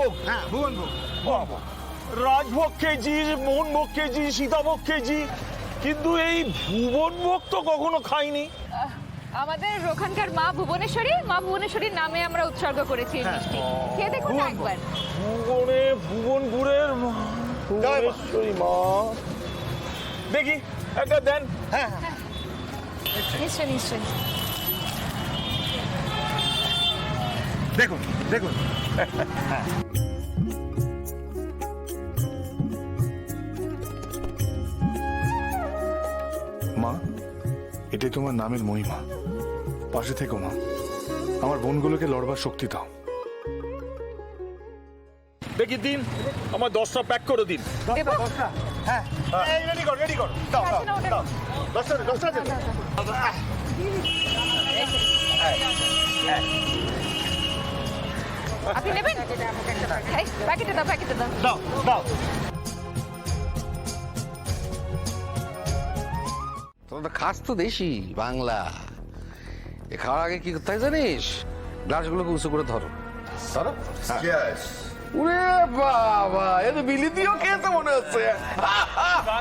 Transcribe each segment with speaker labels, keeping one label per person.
Speaker 1: ভোগ।
Speaker 2: হ্যাঁ ভুবন ভোগ।
Speaker 1: বাবা, রাজভোগ খেয়েছি, মোহনভোগ খেয়েছি, সীতাভোগ খেয়েছি, কিন্তু এই ভুবন ভোগ তো কখনো খাইনি।
Speaker 3: আমাদের ওখানকার মা ভুবনেশ্বরীর নামে আমরা উৎসর্গ করেছি এই মিষ্টি। খেয়ে দেখুন না একবার।
Speaker 1: ভুবনপুরের ভুবনেশ্বরী মা, দেখি একটা দেন।
Speaker 2: হ্যাঁ
Speaker 3: নিশ্চয় নিশ্চয়।
Speaker 2: দেখুন দেখুন।
Speaker 4: মা, এটাই তোমার নামের মহিমা। পাশে থেকো মা, আমার বোনগুলোকে লড়বার শক্তি দাও।
Speaker 1: দেখি দিন, আমার 10টা প্যাক করে দিন।
Speaker 2: হ্যাঁ রেডি কর রেডি কর। দাও দাও দাও। 10টা দেন।
Speaker 3: আপনি নেবেন? এই, প্যাকেটে দাও প্যাকেটে দাও।
Speaker 2: দাও দাও।
Speaker 5: তোরা তো খাস তো দেশি বাংলা। এ খাওয়ার আগে কি করতে হয় জানিস? গ্লাসগুলোকে উঁচু করে ধরো। ধরো। উরে বাবা, এ তো বিলিতিও খেতে মনে হচ্ছে।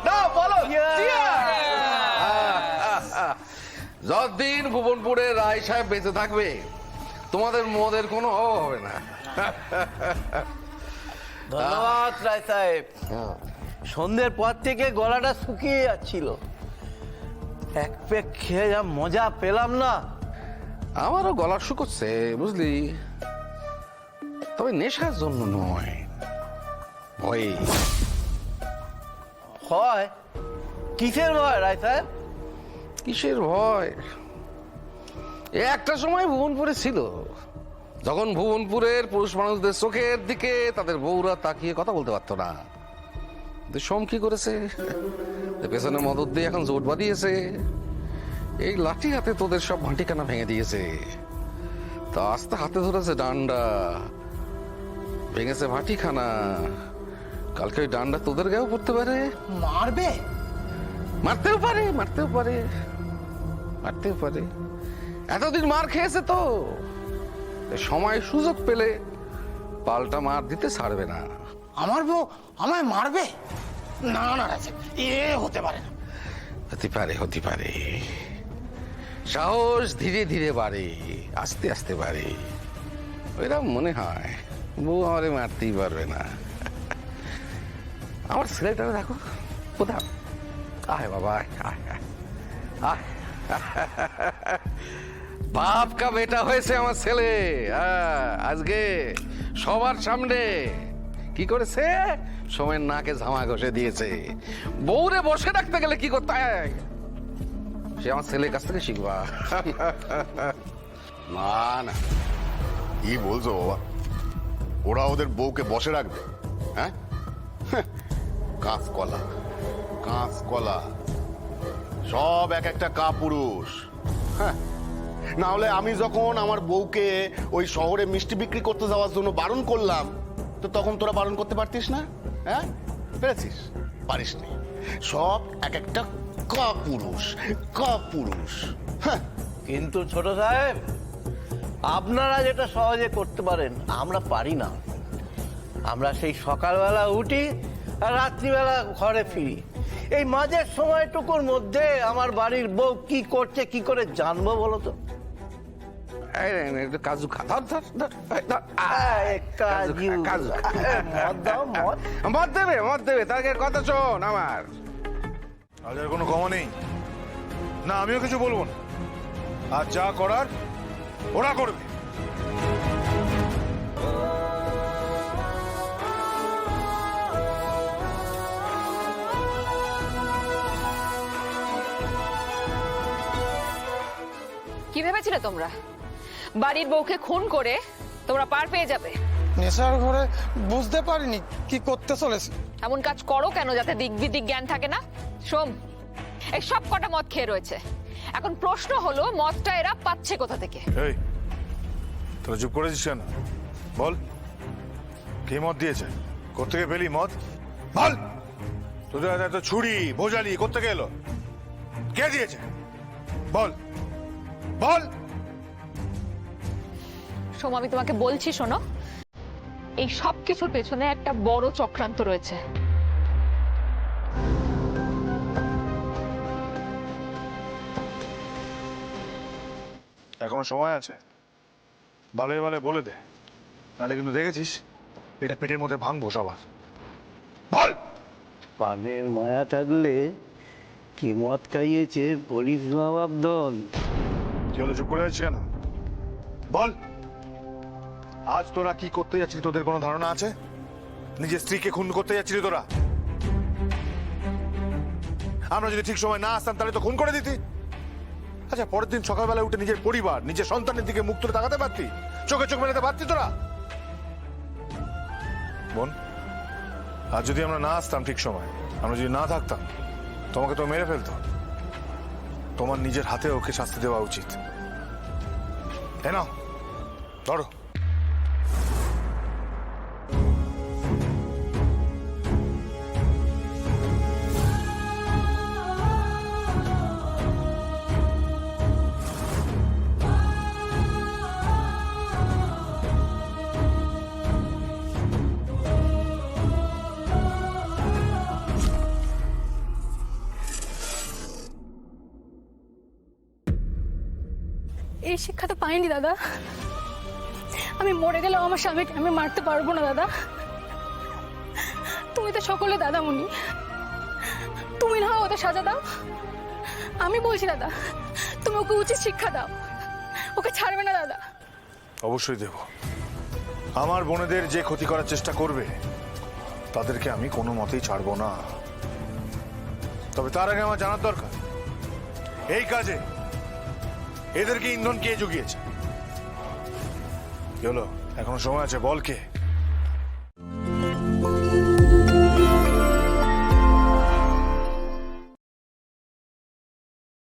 Speaker 5: দাও বলো। যতদিন ভুবনপুরে রায় সাহেব বেঁচে থাকবে, তোমাদের মদের কোনো অভাব হবে না।
Speaker 6: ধন্যবাদ রায় সাহেব। সন্ধ্যের পর থেকে গলাটা শুকিয়ে যাচ্ছিল, এক পেক খেয়ে যা মজা পেলাম না।
Speaker 5: আমারও গলা শুকোচ্ছে বুঝলি, তবে নেশার জন্য নয়, ভয়ে।
Speaker 6: হয় কিসের ভয় রায় সাহেব?
Speaker 5: কিসের ভয়? একটা সময় ভুবনপুরে ছিল, যখন ভুবনপুরের পুরুষ মানুষদের চোখের দিকে তাদের বউরা তাকিয়ে কথা বলতে পারতো না। সোম কি করেছে? পেছনে মদত দিয়ে এখন জোট বাঁধিয়েছে। এই লাঠি হাতে তোদের সব ভাটিখানা ভেঙে দিয়েছে। তা আস্তে হাতে ধরেছে ডান্ডা, ভেঙেছে ভাটিখানা। কালকে ওই ডান্ডা তোদের গায়েও পড়তে পারে।
Speaker 2: মারবে?
Speaker 5: মারতেও পারে, মারতেও পারে, মারতেও পারে। এতদিন মার খেয়েছে তো, সময় সুযোগ পেলে পাল্টা মার দিতে ছাড়বে না।
Speaker 2: আমার বউ আমায় মারবে? না না রাজা, এ হতে পারে না।
Speaker 5: হতে পারে, হতে পারে। সাহস ধীরে ধীরে বাড়ে, আস্তে আস্তে বাড়ে। ওইরকম মনে হয় বউ আমারে মারতেই পারবে না। আমার ছেলেটা দেখো কোথাও। আয় বাবা আয়, আয়, আয়, আয়। বাপ কা বেটা হয়েছে আমার ছেলে। আজকে সবার সামনে কি করেছে? সময়ের নাকে ঝামা ঘষে দিয়েছে। বউরে বসে রাখতে গেলে কি করতে হয় সে আমার ছেলের কাছ থেকে শিখবা।
Speaker 7: না না, কি বলছো বাবা? ওরা ওদের বউকে বসে রাখবে? হ্যাঁ, কাঁচকলা কাঁচকলা সব এক একটা কাপুরুষ। হ্যাঁ, না হলে আমি যখন আমার বউকে ওই শহরে মিষ্টি বিক্রি করতে যাওয়ার জন্য বারণ করলাম, তো তখন তোরা বারণ করতে পারতিস না? হ্যাঁ, পেরেছিস? পারিসনি। সব এক একটা কাপুরুষ, কাপুরুষ। হ্যাঁ,
Speaker 6: কিন্তু ছোট সাহেব, আপনারা যেটা সহজে করতে পারেন আমরা পারি না। আমরা সেই সকালবেলা উঠি আর রাত্রিবেলা ঘরে ফিরি। এই মাঝের সময়টুকুর মধ্যে আমার বাড়ির বউ কি করছে কি করে জানবো বলো তো?
Speaker 5: কাজু খা, ধর ধর ধর, ধর।
Speaker 6: কাজু,
Speaker 5: কাজু
Speaker 6: মদ দাও, মদ।
Speaker 5: মদ দেবে, মদ দেবে। তার আগে কথা শোন আমার।
Speaker 4: আজ আর কোনো ক্ষমা নেই না, আমিও কিছু বলবো না। আর যা করার ওরা করবে।
Speaker 3: কি ভেবেছিলে তোমরা বাড়ির বউকে খুন করে তোমরা পার পেয়ে যাবে?
Speaker 2: নেশার ঘরে বুঝতে পারিনি কি করতে চলেছে।
Speaker 3: এমন কাজ করো কেন যাতে দিক বিদিক জ্ঞান থাকে না? সোম, এই সব কটা মদ খেয়ে রয়েছে। এখন প্রশ্ন হলো মদটা এরা পাচ্ছে কোথা থেকে?
Speaker 4: এই তোরা চুপ করেছিস কেন? বল, কে মদ দিয়েছে? কোত্থেকে পেলি মদ? বল। তোদের হাতে এত ছুরি ভোজালি কোত্থেকে এলো? কে দিয়েছে? বল বল।
Speaker 3: সোম, আমি তোমাকে বলছি শোনো, এই সব কিছুর পেছনে একটা বড় চক্রান্ত রয়েছে।
Speaker 4: এখনো সময় আছে, ভালো ভালো বলে দে, নাহলে কিন্তু দেখেছিস এটা পেটের মধ্যে ভাঙবো সবার। বল।
Speaker 6: পানের মায়া থাকলে কি মদ খাইয়েছে বলিস নবাব দল।
Speaker 4: কি হলো, চুপ করে আছিস কেন? বল, আজ তোরা কি করতে যাচ্ছিলি, তোদের কোনো ধারণা আছে? নিজের স্ত্রীকে খুন করতে যাচ্ছিলি তোরা? আমরা যদি ঠিক সময় না আসতাম তাহলে তো খুন করে দিতি। আচ্ছা, পরের দিন সকালবেলা উঠে নিজের পরিবার, নিজের সন্তানের দিকে মুখ তুলে তাকাতে পারতি, চোখে চোখ মেলাতে পারতি তোরা? বোন, আজ যদি আমরা না আসতাম ঠিক সময়, আমরা যদি না থাকতাম, তোমাকে তো মেরে ফেলতো। তোমার নিজের হাতে ওকে শাস্তি দেওয়া উচিত। তাই না? ধরো।
Speaker 8: এই শিক্ষা তো পাইনি দাদা। আমি মরে গেলেও আমার স্বামীকে আমি মারতে পারবো না দাদা। তুমি তো সকলে দাদামণি, তুমি না ওদের সাজা দাও। আমি বলছি দাদা, তুমি ওকে উচিত শিক্ষা দাও, ওকে ছাড়বে না দাদা।
Speaker 4: অবশ্যই দেব। আমার বোনেদের যে ক্ষতি করার চেষ্টা করবে তাদেরকে আমি কোনো মতেই ছাড়বো না। তবে তার আগে আমার জানার দরকার, এই কাজে এদেরকে ইন্ধন কে জুগিয়েছে? কি হলো, এখনো সময় আছে, বল কে?